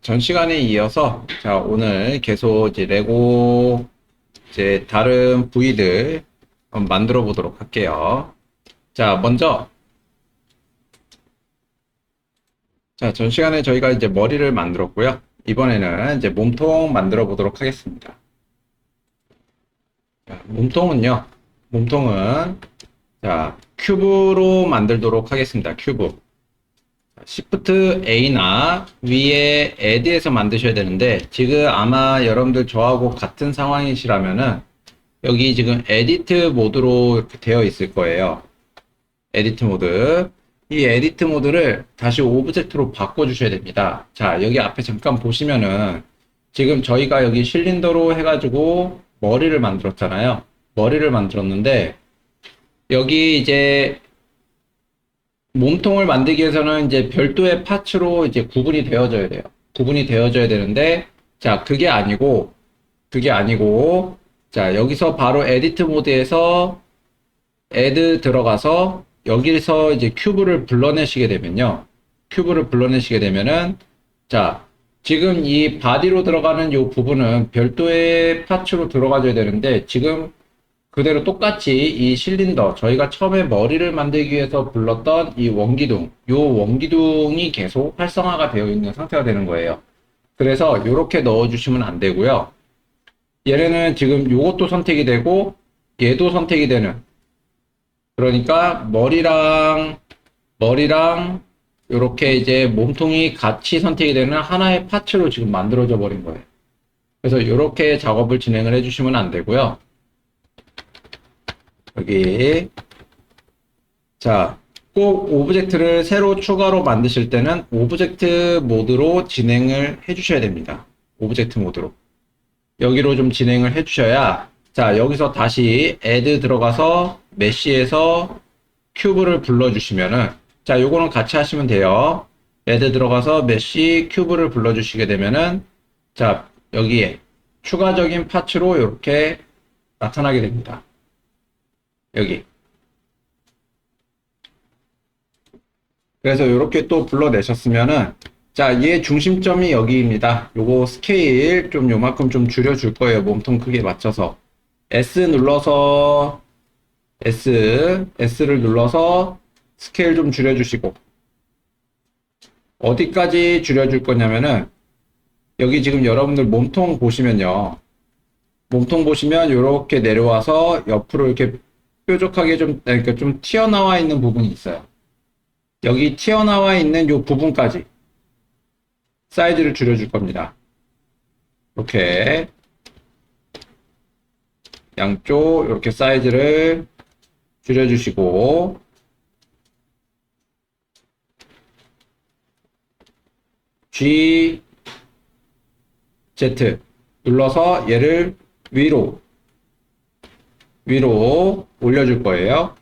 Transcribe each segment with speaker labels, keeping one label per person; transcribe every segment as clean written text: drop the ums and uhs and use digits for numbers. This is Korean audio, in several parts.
Speaker 1: 전 시간에 이어서 자 오늘 계속 이제 레고 이제 다른 부위들 한번 만들어 보도록 할게요. 자 먼저 전 시간에 저희가 이제 머리를 만들었고요. 이번에는 이제 몸통 만들어 보도록 하겠습니다. 자, 몸통은 자 큐브로 만들도록 하겠습니다. 큐브. Shift A나 위에 add에서 만드셔야 되는데 지금 아마 여러분들 저하고 같은 상황이시라면은 여기 지금 에디트 모드로 이렇게 되어 있을 거예요. 에디트 모드. 이 에디트 모드를 다시 오브젝트로 바꿔 주셔야 됩니다. 자, 여기 앞에 잠깐 보시면은 지금 저희가 여기 실린더로 해가지고 머리를 만들었잖아요. 머리를 만들었는데 여기 이제 몸통을 만들기 위해서는 이제 별도의 파츠로 이제 구분이 되어져야 돼요. 구분이 되어져야 되는데, 자, 그게 아니고, 자, 여기서 바로 에디트 모드에서 애드 들어가서 여기서 이제 큐브를 불러내시게 되면은, 자, 지금 이 바디로 들어가는 이 부분은 별도의 파츠로 들어가줘야 되는데, 지금 그대로 똑같이 이 실린더, 저희가 처음에 머리를 만들기 위해서 불렀던 이 원기둥, 요 원기둥이 계속 활성화가 되어 있는 상태가 되는 거예요. 그래서 이렇게 넣어주시면 안 되고요. 얘네는 지금 요것도 선택이 되고, 얘도 선택이 되는. 그러니까 머리랑 이렇게 이제 몸통이 같이 선택이 되는 하나의 파츠로 지금 만들어져 버린 거예요. 그래서 이렇게 작업을 진행을 해주시면 안 되고요. 여기 자, 꼭 오브젝트를 새로 추가로 만드실 때는 오브젝트 모드로 진행을 해 주셔야 됩니다. 오브젝트 모드로 여기로 좀 진행을 해 주셔야, 자, 여기서 다시 add 들어가서 메쉬에서 큐브를 불러 주시면은, 자, 요거는 같이 하시면 돼요. add 들어가서 메쉬 큐브를 불러 주시게 되면은, 자, 여기에 추가적인 파츠로 이렇게 나타나게 됩니다. 여기. 그래서 이렇게 또 불러내셨으면은, 자, 얘 중심점이 여기입니다. 요거 스케일 좀 요만큼 좀 줄여줄 거예요. 몸통 크기에 맞춰서. S를 눌러서 스케일 좀 줄여주시고. 어디까지 줄여줄 거냐면은, 여기 지금 여러분들 몸통 보시면요. 몸통 보시면 이렇게 내려와서 옆으로 이렇게 뾰족하게 그러니까 좀 튀어나와 있는 부분이 있어요. 여기 튀어나와 있는 이 부분까지 사이즈를 줄여줄 겁니다. 이렇게 양쪽 이렇게 사이즈를 줄여주시고, G, Z 눌러서 얘를 위로 올려줄 거예요.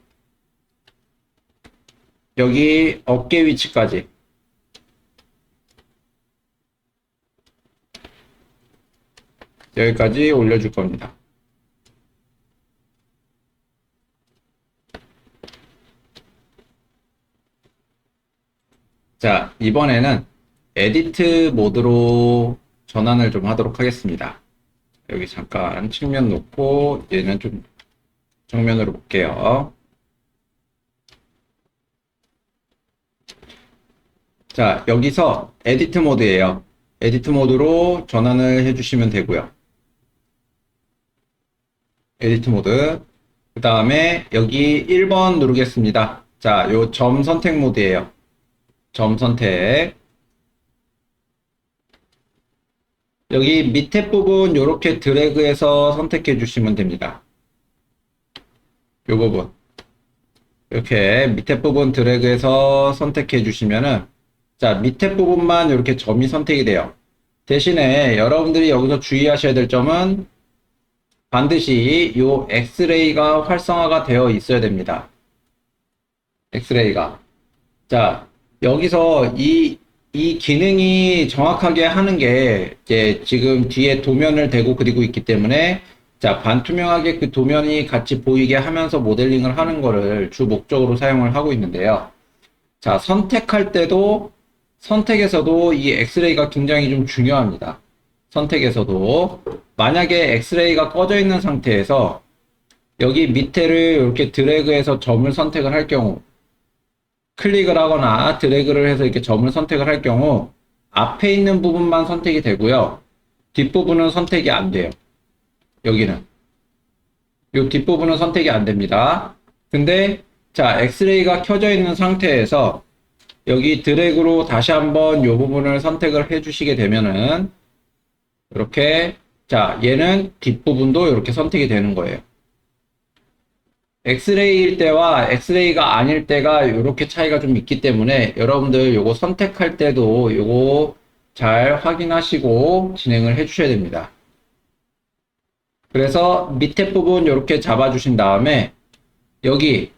Speaker 1: 여기 어깨 위치까지. 여기까지 올려줄 겁니다. 자, 이번에는 에디트 모드로 전환을 좀 하도록 하겠습니다. 여기 잠깐 측면 놓고 얘는 좀 정면으로 볼게요. 자, 여기서 에디트 모드예요. 에디트 모드로 전환을 해주시면 되고요. 에디트 모드. 그 다음에 여기 1번 누르겠습니다. 자, 요 점 선택 모드예요. 점 선택. 여기 밑에 부분 요렇게 드래그해서 선택해 주시면 됩니다. 요 부분. 이렇게 밑에 부분 드래그해서 선택해 주시면은, 자, 밑에 부분만 이렇게 점이 선택이 돼요. 대신에 여러분들이 여기서 주의하셔야 될 점은 반드시 요 엑스레이가 활성화가 되어 있어야 됩니다. 엑스레이가. 자, 여기서 이 기능이 정확하게 하는 게 이제 지금 뒤에 도면을 대고 그리고 있기 때문에, 자, 반투명하게 그 도면이 같이 보이게 하면서 모델링을 하는 거를 주 목적으로 사용을 하고 있는데요. 자, 선택할 때도 선택에서도 이 엑스레이가 굉장히 좀 중요합니다. 선택에서도 만약에 엑스레이가 꺼져 있는 상태에서 여기 밑에를 이렇게 드래그해서 점을 선택을 할 경우, 클릭을 하거나 드래그를 해서 이렇게 점을 선택을 할 경우 앞에 있는 부분만 선택이 되고요. 뒷부분은 선택이 안 돼요. 여기는. 이 뒷부분은 선택이 안 됩니다. 근데 자, 엑스레이가 켜져 있는 상태에서 여기 드래그로 다시 한번 이 부분을 선택을 해 주시게 되면은 이렇게, 자, 얘는 뒷부분도 이렇게 선택이 되는 거예요. 엑스레이일 때와 엑스레이가 아닐 때가 이렇게 차이가 좀 있기 때문에 여러분들 요거 선택할 때도 요거 잘 확인하시고 진행을 해 주셔야 됩니다. 그래서 밑에 부분 이렇게 잡아 주신 다음에 여기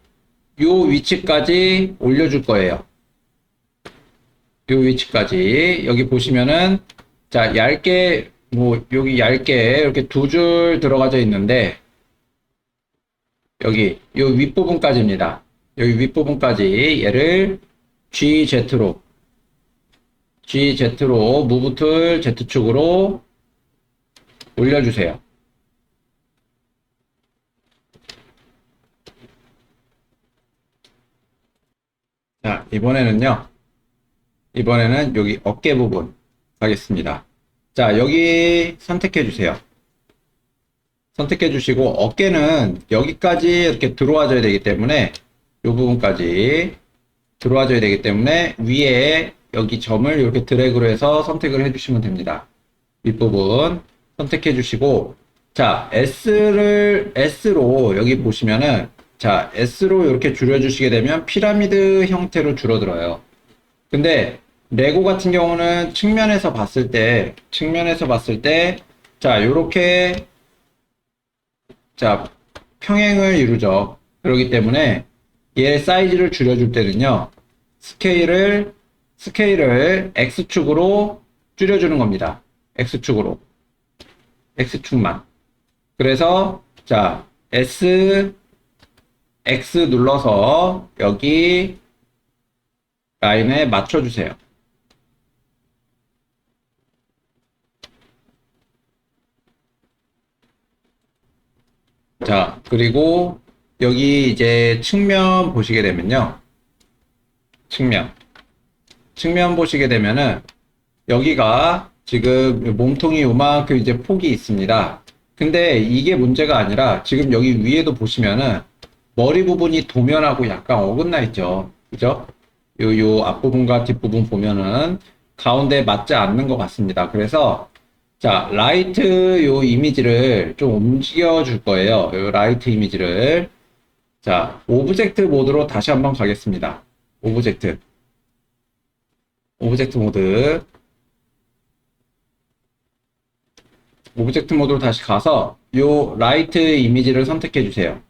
Speaker 1: 요 위치까지 올려줄 거예요. 요 위치까지 여기 보시면은 자, 얇게 뭐 여기 얇게 이렇게 두 줄 들어가져 있는데 여기 요 윗부분까지입니다. 여기 윗부분까지 얘를 GZ로 무브 툴 Z축으로 올려주세요. 자, 이번에는 여기 어깨 부분 가겠습니다. 자, 여기 선택해 주세요. 선택해 주시고 어깨는 여기까지 이렇게 들어와줘야 되기 때문에 이 부분까지 들어와줘야 되기 때문에 위에 여기 점을 이렇게 드래그로 해서 선택을 해 주시면 됩니다. 윗부분 선택해 주시고 자, S로 여기 보시면은 자, S로 이렇게 줄여 주시게 되면 피라미드 형태로 줄어들어요. 근데 레고 같은 경우는 측면에서 봤을 때 자, 요렇게 자, 평행을 이루죠. 그렇기 때문에 얘 사이즈를 줄여줄 때는요, 스케일을 X축으로 줄여주는 겁니다. X축만. 그래서, 자, X 눌러서 여기 라인에 맞춰주세요. 자, 그리고 여기 이제 측면 보시게 되면요. 측면 보시게 되면은 여기가 지금 몸통이 요만큼 이제 폭이 있습니다. 근데 이게 문제가 아니라 지금 여기 위에도 보시면은 머리 부분이 도면하고 약간 어긋나 있죠. 그죠? 요 앞부분과 뒷부분 보면은 가운데 맞지 않는 것 같습니다. 그래서 자, 라이트 요 이미지를 좀 움직여 줄 거예요. 요 라이트 이미지를. 자, 오브젝트 모드로 다시 한번 가겠습니다. 오브젝트 모드. 오브젝트 모드로 다시 가서 요 라이트 이미지를 선택해 주세요.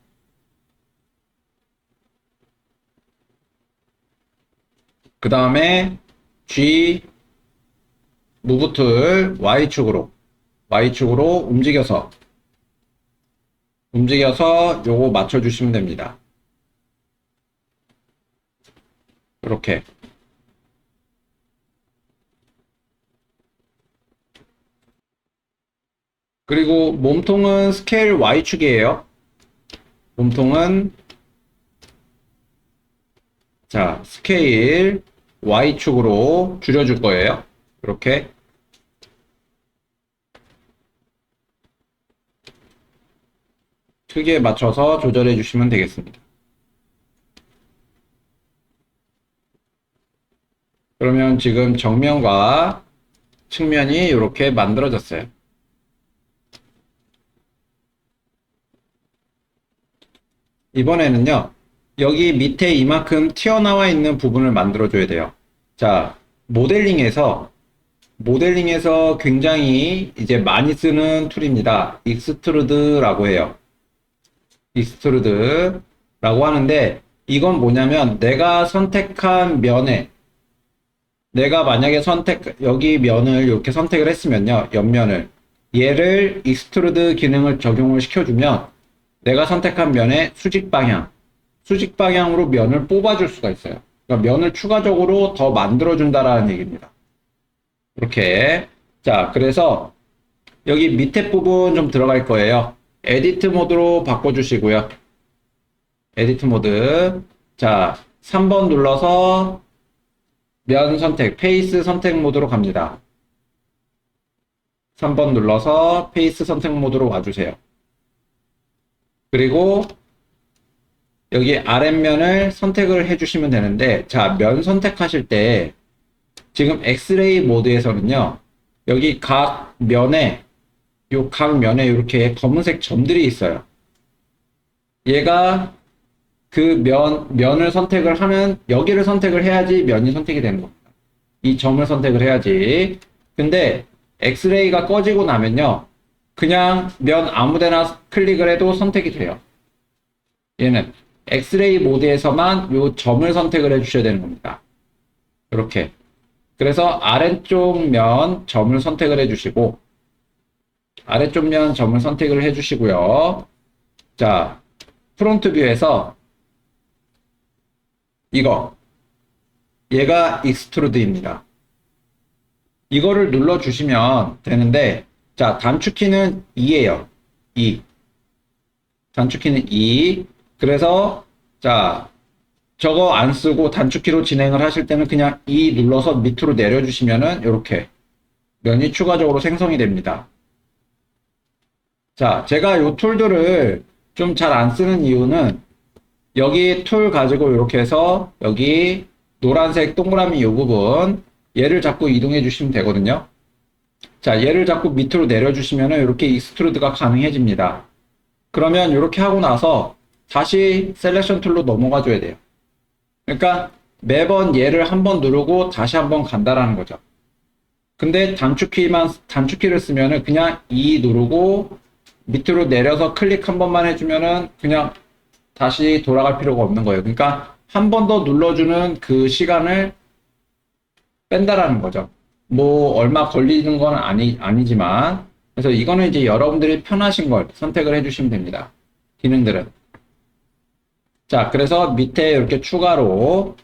Speaker 1: 그 다음에 G 무브 툴 Y축으로 움직여서 요거 맞춰 주시면 됩니다. 이렇게. 그리고 몸통은 스케일 Y축이에요. 몸통은 자, 스케일 Y축으로 줄여줄 거예요. 이렇게. 크기에 맞춰서 조절해 주시면 되겠습니다. 그러면 지금 정면과 측면이 이렇게 만들어졌어요. 이번에는요, 여기 밑에 이만큼 튀어나와 있는 부분을 만들어 줘야 돼요. 자, 모델링에서 굉장히 이제 많이 쓰는 툴입니다. 익스트루드라고 해요. 익스트루드라고 하는데 이건 뭐냐면 내가 선택한 면에 내가 만약에 여기 면을 이렇게 선택을 했으면요. 옆면을 얘를 익스트루드 기능을 적용을 시켜주면 내가 선택한 면의 수직 방향으로 면을 뽑아줄 수가 있어요. 그러니까 면을 추가적으로 더 만들어준다라는 얘기입니다. 이렇게. 자, 그래서 여기 밑에 부분 좀 들어갈 거예요. 에디트 모드로 바꿔주시고요. 에디트 모드. 자, 3번 눌러서 면 선택, 페이스 선택 모드로 갑니다. 3번 눌러서 페이스 선택 모드로 와주세요. 그리고 여기 아랫면을 선택을 해주시면 되는데, 자, 면 선택하실 때 지금 엑스레이 모드에서는요, 여기 각 면에, 요 각 면에 이렇게 검은색 점들이 있어요. 얘가 그 면을 선택을 하는, 여기를 선택을 해야지 면이 선택이 되는 겁니다. 이 점을 선택을 해야지. 근데 엑스레이가 꺼지고 나면요, 그냥 면 아무데나 클릭을 해도 선택이 돼요. 얘는 엑스레이 모드에서만 요 점을 선택을 해주셔야 되는 겁니다. 이렇게. 그래서 아래쪽 면 점을 선택을 해주시고, 아래쪽 면 점을 선택을 해주시고요. 자, 프론트 뷰에서 이거, 얘가 익스트루드입니다. 이거를 눌러주시면 되는데, 자, 단축키는 2예요. 2. 단축키는 2. 그래서, 자, 저거 안 쓰고 단축키로 진행을 하실 때는 그냥 2 눌러서 밑으로 내려주시면은 이렇게 면이 추가적으로 생성이 됩니다. 자, 제가 이 툴들을 좀 잘 안 쓰는 이유는 여기 툴 가지고 이렇게 해서 여기 노란색 동그라미 이 부분 얘를 자꾸 이동해 주시면 되거든요. 자, 얘를 자꾸 밑으로 내려주시면은 이렇게 익스트루드가 가능해집니다. 그러면 이렇게 하고 나서 다시 셀렉션 툴로 넘어가 줘야 돼요. 그러니까 매번 얘를 한번 누르고 다시 한번 간다라는 거죠. 근데 단축키를 쓰면은 그냥 2 누르고 밑으로 내려서 클릭 한 번만 해주면은 그냥 다시 돌아갈 필요가 없는 거예요. 그러니까 한 번 더 눌러주는 그 시간을 뺀다라는 거죠. 뭐 얼마 걸리는 건 아니지만, 그래서 이거는 이제 여러분들이 편하신 걸 선택을 해주시면 됩니다. 기능들은. 자, 그래서 밑에 이렇게 추가로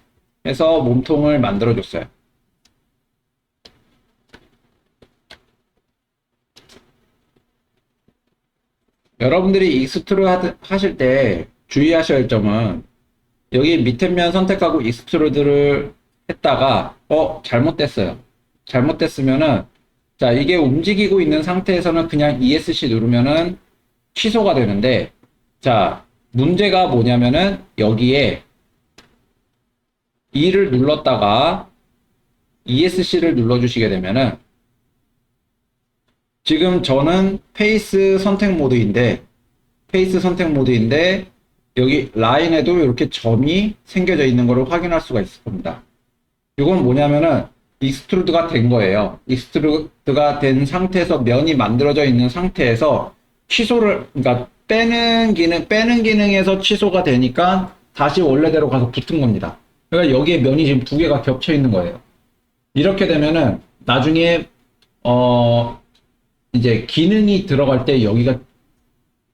Speaker 1: 해서 몸통을 만들어 줬어요. 여러분들이 익스트루드 하실 때 주의하셔야 할 점은 여기 밑에 면 선택하고 익스트루드를 했다가 잘못됐어요. 잘못됐으면은 자, 이게 움직이고 있는 상태에서는 그냥 ESC 누르면은 취소가 되는데, 자, 문제가 뭐냐면은 여기에 2를 눌렀다가 ESC를 눌러주시게 되면은 지금 저는 페이스 선택 모드인데 여기 라인에도 이렇게 점이 생겨져 있는 것을 확인할 수가 있을 겁니다. 이건 뭐냐면은 익스트루드가 된 거예요. 익스트루드가 된 상태에서 면이 만들어져 있는 상태에서 그러니까 빼는 기능에서 취소가 되니까 다시 원래대로 가서 붙은 겁니다. 그러니까 여기에 면이 지금 두 개가 겹쳐 있는 거예요. 이렇게 되면은 나중에 이제 기능이 들어갈 때 여기가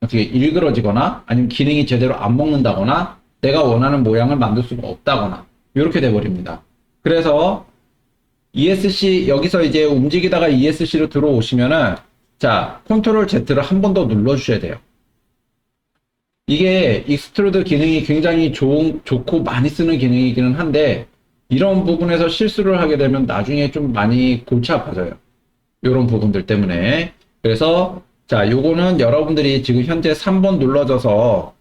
Speaker 1: 어떻게 일그러지거나 아니면 기능이 제대로 안 먹는다거나 내가 원하는 모양을 만들 수가 없다거나 이렇게 돼 버립니다. 그래서 ESC 여기서 이제 움직이다가 ESC로 들어오시면은 자, 컨트롤 Z를 한 번 더 눌러 주셔야 돼요. 이게 익스트루드 기능이 굉장히 좋고 많이 쓰는 기능이기는 한데 이런 부분에서 실수를 하게 되면 나중에 좀 많이 골치 아파져요. 이런 부분들 때문에. 그래서 자, 요거는 여러분들이 지금 현재 3번 눌러져서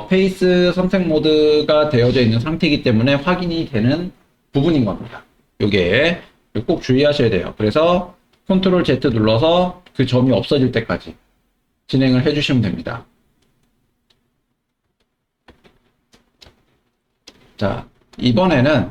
Speaker 1: 페이스 선택 모드가 되어져 있는 상태이기 때문에 확인이 되는 부분인 겁니다. 요게 꼭 주의하셔야 돼요. 그래서 컨트롤 Z 눌러서 그 점이 없어질 때까지 진행을 해주시면 됩니다. 자, 이번에는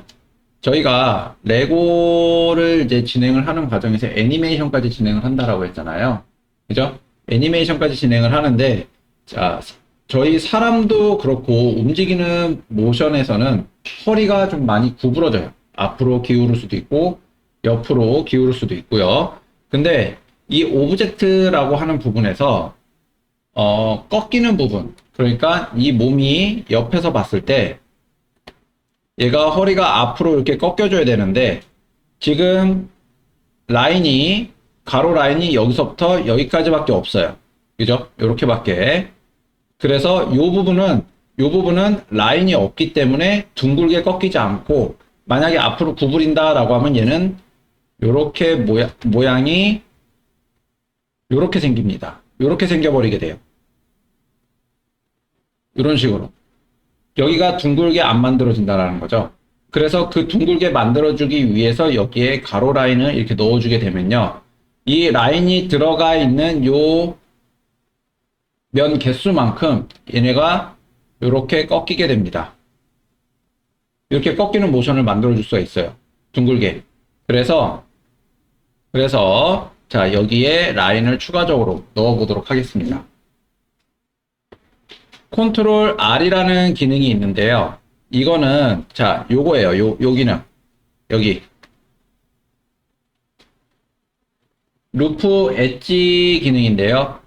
Speaker 1: 저희가 레고를 이제 진행을 하는 과정에서 애니메이션까지 진행을 한다라고 했잖아요. 그죠? 애니메이션까지 진행을 하는데, 자, 저희 사람도 그렇고 움직이는 모션에서는 허리가 좀 많이 구부러져요. 앞으로 기울을 수도 있고, 옆으로 기울을 수도 있고요. 근데 이 오브젝트라고 하는 부분에서, 꺾이는 부분, 그러니까 이 몸이 옆에서 봤을 때, 얘가 허리가 앞으로 이렇게 꺾여줘야 되는데, 지금 라인이, 가로 라인이 여기서부터 여기까지밖에 없어요. 그죠? 요렇게밖에. 그래서 요 부분은 라인이 없기 때문에 둥글게 꺾이지 않고, 만약에 앞으로 구부린다라고 하면 얘는 요렇게 모양이 요렇게 생깁니다. 요렇게 생겨버리게 돼요. 이런 식으로. 여기가 둥글게 안 만들어진다라는 거죠. 그래서 그 둥글게 만들어주기 위해서 여기에 가로 라인을 이렇게 넣어주게 되면요. 이 라인이 들어가 있는 요 면 개수만큼 얘네가 이렇게 꺾이게 됩니다. 이렇게 꺾이는 모션을 만들어줄 수가 있어요. 둥글게. 그래서 자, 여기에 라인을 추가적으로 넣어보도록 하겠습니다. 컨트롤 R이라는 기능이 있는데요. 이거는, 자, 요거예요. 요 기능. 여기. 루프 엣지 기능인데요.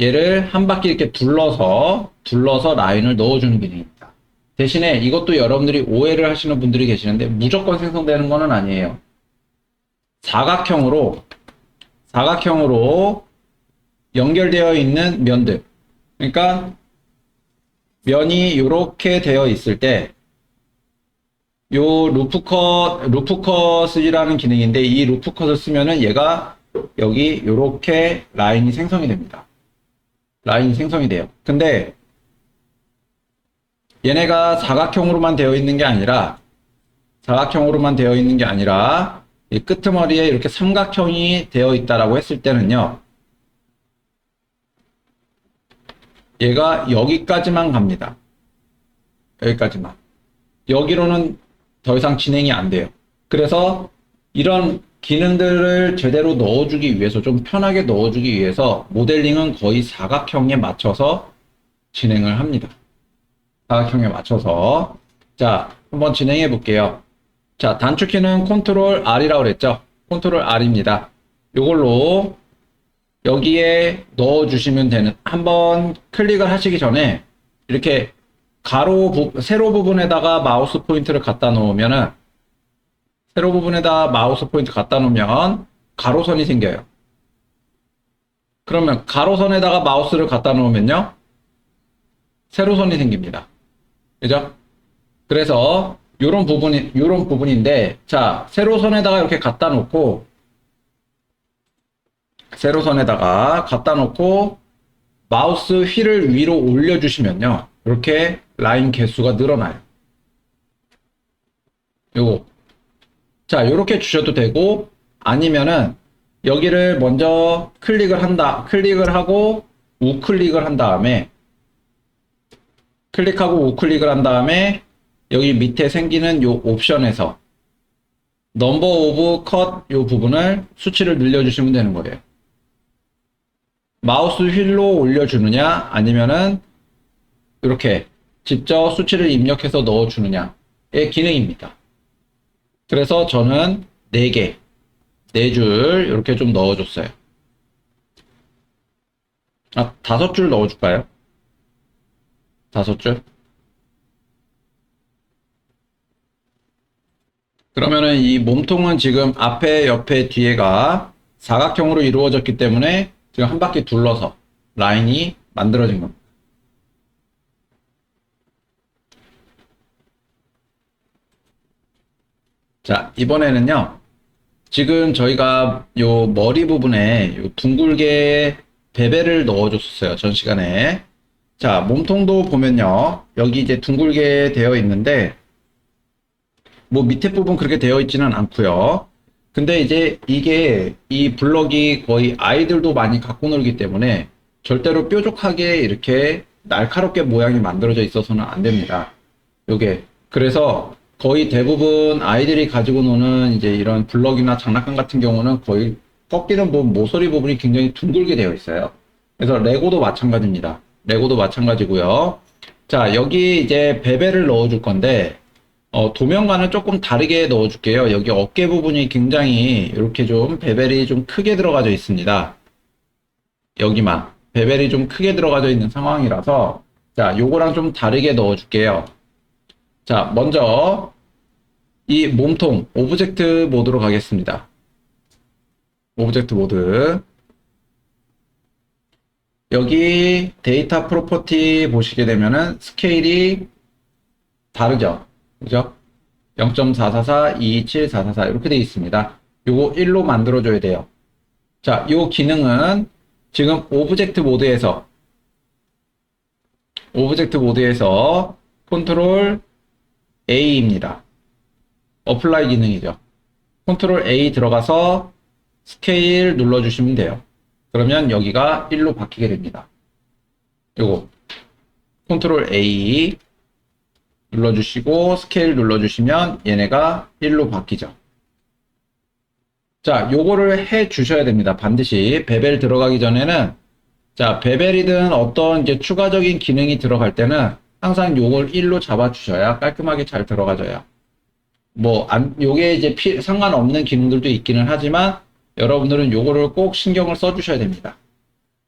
Speaker 1: 얘를 한 바퀴 이렇게 둘러서 라인을 넣어주는 기능입니다. 대신에 이것도 여러분들이 오해를 하시는 분들이 계시는데 무조건 생성되는 거는 아니에요. 사각형으로 연결되어 있는 면들. 그러니까 면이 이렇게 되어 있을 때 요 루프컷이라는 기능인데 이 루프컷을 쓰면은 얘가 여기 이렇게 라인이 생성이 됩니다. 라인이 생성이 돼요. 근데 얘네가 사각형으로만 되어 있는 게 아니라 이 끄트머리에 이렇게 삼각형이 되어 있다라고 했을 때는요. 얘가 여기까지만 갑니다. 여기까지만. 여기로는 더 이상 진행이 안 돼요. 그래서 이런 기능들을 제대로 넣어주기 위해서, 좀 편하게 넣어주기 위해서 모델링은 거의 사각형에 맞춰서 진행을 합니다. 사각형에 맞춰서. 자, 한번 진행해 볼게요. 자, 단축키는 컨트롤 R이라고 그랬죠? 컨트롤 R입니다. 요걸로 여기에 넣어주시면 되는, 한번 클릭을 하시기 전에 이렇게 세로 부분에다가 마우스 포인트를 갖다 놓으면은, 세로 부분에다 마우스 포인트 갖다 놓으면 가로선이 생겨요. 그러면 가로선에다가 마우스를 갖다 놓으면요, 세로선이 생깁니다. 그죠? 그래서 요런 부분인데, 자, 세로선에다가 이렇게 갖다 놓고, 마우스 휠을 위로 올려주시면요, 이렇게 라인 개수가 늘어나요. 요거. 자, 요렇게 주셔도 되고, 아니면은, 여기를 먼저 클릭을 하고, 우클릭을 한 다음에, 여기 밑에 생기는 요 옵션에서, 넘버 오브 컷 요 부분을 수치를 늘려주시면 되는 거예요. 마우스 휠로 올려주느냐, 아니면은, 이렇게 직접 수치를 입력해서 넣어주느냐의 기능입니다. 그래서 저는 4개, 4줄 이렇게 좀 넣어줬어요. 5줄 넣어줄까요? 5줄? 그러면은 이 몸통은 지금 앞에, 옆에, 뒤에가 사각형으로 이루어졌기 때문에 지금 한 바퀴 둘러서 라인이 만들어진 겁니다. 자, 이번에는요, 지금 저희가 요 머리 부분에 요 둥글게 베벨을 넣어줬었어요, 전 시간에. 자, 몸통도 보면요, 여기 이제 둥글게 되어 있는데, 뭐 밑에 부분 그렇게 되어 있지는 않고요. 근데 이제 이 블럭이 거의 아이들도 많이 갖고 놀기 때문에 절대로 뾰족하게 이렇게 날카롭게 모양이 만들어져 있어서는 안 됩니다. 요게. 그래서 거의 대부분 아이들이 가지고 노는 이제 이런 블럭이나 장난감 같은 경우는 거의 꺾이는 부분, 모서리 부분이 굉장히 둥글게 되어 있어요. 그래서 레고도 마찬가지입니다. 레고도 마찬가지고요. 자, 여기 이제 베벨을 넣어줄 건데, 도면과는 조금 다르게 넣어줄게요. 여기 어깨 부분이 굉장히 이렇게 좀 베벨이 좀 크게 들어가져 있습니다. 여기만. 베벨이 좀 크게 들어가져 있는 상황이라서, 자, 요거랑 좀 다르게 넣어줄게요. 자, 먼저 이 몸통 오브젝트 모드로 가겠습니다. 오브젝트 모드. 여기 데이터 프로퍼티 보시게 되면은 스케일이 다르죠. 그죠? 0.444, 227, 444 이렇게 되어 있습니다. 요거 1로 만들어줘야 돼요. 자, 요 기능은 지금 오브젝트 모드에서 컨트롤 A입니다. 어플라이 기능이죠. 컨트롤 A 들어가서 스케일 눌러주시면 돼요. 그러면 여기가 1로 바뀌게 됩니다. 요거 컨트롤 A 눌러주시고 스케일 눌러주시면 얘네가 1로 바뀌죠. 자, 요거를 해 주셔야 됩니다. 반드시 베벨 들어가기 전에는, 자, 베벨이든 어떤 이제 추가적인 기능이 들어갈 때는 항상 요걸 1로 잡아 주셔야 깔끔하게 잘 들어가져요. 요게 이제 상관없는 기능들도 있기는 하지만 여러분들은 요거를 꼭 신경을 써 주셔야 됩니다.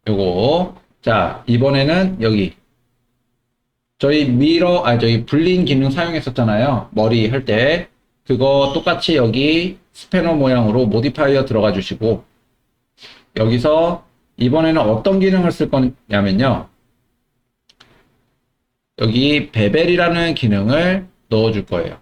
Speaker 1: 요거. 자, 이번에는 여기 저희 불린 기능 사용했었잖아요. 머리 할 때. 그거 똑같이 여기 스패너 모양으로 모디파이어 들어가 주시고, 여기서 이번에는 어떤 기능을 쓸 거냐면요. 여기 베벨이라는 기능을 넣어 줄 거예요.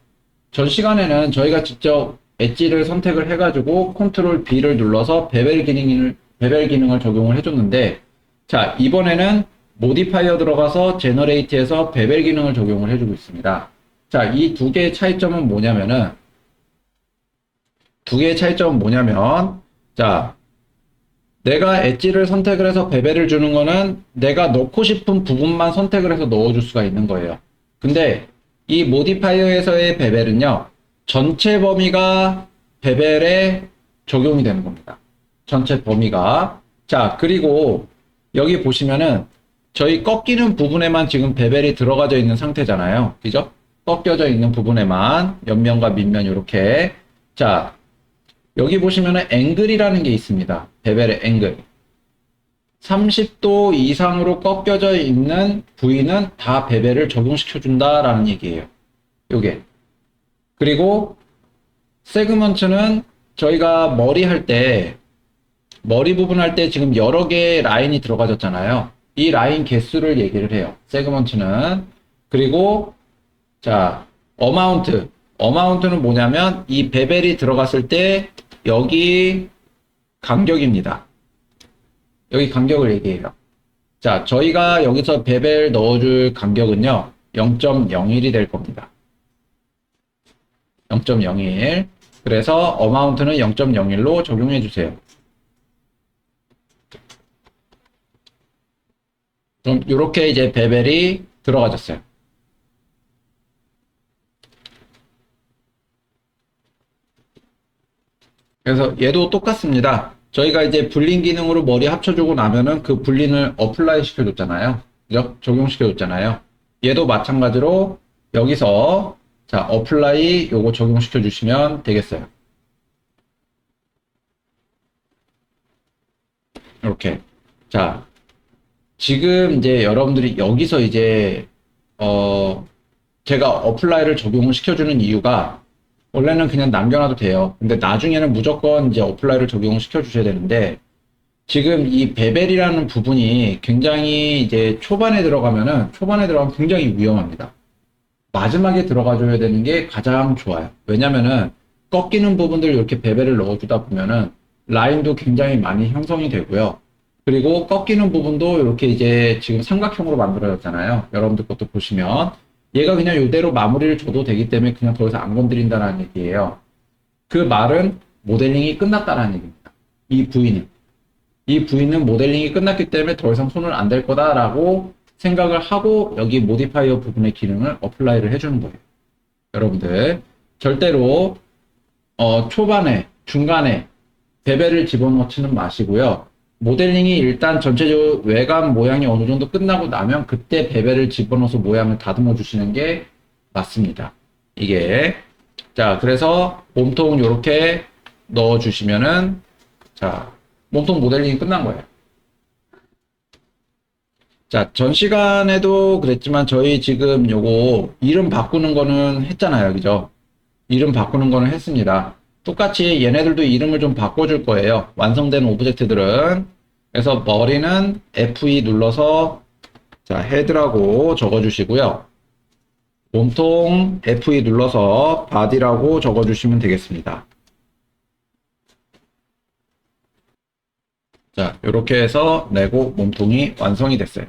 Speaker 1: 전 시간에는 저희가 직접 엣지를 선택을 해가지고 컨트롤 B를 눌러서 베벨 기능을 적용을 해줬는데, 자, 이번에는 모디파이어 들어가서 제너레이트에서 베벨 기능을 적용을 해주고 있습니다. 자, 이 두 개의 차이점은 뭐냐면, 자, 내가 엣지를 선택을 해서 베벨을 주는 거는 내가 넣고 싶은 부분만 선택을 해서 넣어줄 수가 있는 거예요. 근데 이 모디파이어에서의 베벨은요, 전체 범위가 베벨에 적용이 되는 겁니다. 전체 범위가. 자, 그리고 여기 보시면은 저희 꺾이는 부분에만 지금 베벨이 들어가져 있는 상태잖아요. 그죠? 꺾여져 있는 부분에만 옆면과 밑면 이렇게. 자, 여기 보시면은 앵글이라는 게 있습니다. 베벨의 앵글. 30도 이상으로 꺾여져 있는 부위는 다 베벨을 적용시켜 준다라는 얘기예요. 요게. 그리고 세그먼트는 저희가 머리 부분 할 때 지금 여러 개의 라인이 들어가졌잖아요. 이 라인 개수를 얘기를 해요. 세그먼트는. 그리고 자, 어마운트는 뭐냐면 이 베벨이 들어갔을 때 여기 간격입니다. 여기 간격을 얘기해요. 자, 저희가 여기서 베벨 넣어줄 간격은요, 0.01이 될 겁니다. 0.01. 그래서 어마운트는 0.01로 적용해 주세요. 그럼 이렇게 이제 베벨이 들어가졌어요. 그래서 얘도 똑같습니다. 저희가 이제 불린 기능으로 머리 합쳐주고 나면은 그 불린을 어플라이 시켜줬잖아요. 그죠? 적용시켜줬잖아요. 얘도 마찬가지로 여기서 자, 어플라이 요거 적용시켜 주시면 되겠어요. 이렇게. 자, 지금 이제 여러분들이 여기서 이제 제가 어플라이를 적용을 시켜주는 이유가 원래는 그냥 남겨놔도 돼요. 근데 나중에는 무조건 이제 어플라이를 적용을 시켜주셔야 되는데, 지금 이 베벨이라는 부분이 굉장히 이제 초반에 들어가면 굉장히 위험합니다. 마지막에 들어가줘야 되는 게 가장 좋아요. 왜냐면은 꺾이는 부분들 이렇게 베벨을 넣어주다 보면은 라인도 굉장히 많이 형성이 되고요. 그리고 꺾이는 부분도 이렇게 이제 지금 삼각형으로 만들어졌잖아요. 여러분들 것도 보시면 얘가 그냥 이대로 마무리를 줘도 되기 때문에 그냥 더 이상 안 건드린다는 얘기예요. 그 말은 모델링이 끝났다는 얘기입니다. 이 부위는 모델링이 끝났기 때문에 더 이상 손을 안 댈 거다라고 생각을 하고 여기 모디파이어 부분의 기능을 어플라이를 해주는 거예요. 여러분들 절대로 초반에 중간에 베벨을 집어넣지는 마시고요. 모델링이 일단 전체적으로 외관 모양이 어느 정도 끝나고 나면 그때 베벨을 집어넣어서 모양을 다듬어 주시는 게 맞습니다. 이게 자, 그래서 몸통 이렇게 넣어 주시면은 자, 몸통 모델링이 끝난 거예요. 자, 전 시간에도 그랬지만 저희 지금 요거 이름 바꾸는 거는 했잖아요. 그죠? 이름 바꾸는 거는 했습니다. 똑같이 얘네들도 이름을 좀 바꿔줄 거예요. 완성된 오브젝트들은. 그래서 머리는 F2 눌러서 자, 헤드라고 적어주시고요. 몸통 F2 눌러서 바디라고 적어주시면 되겠습니다. 자, 이렇게 해서 레고 몸통이 완성이 됐어요.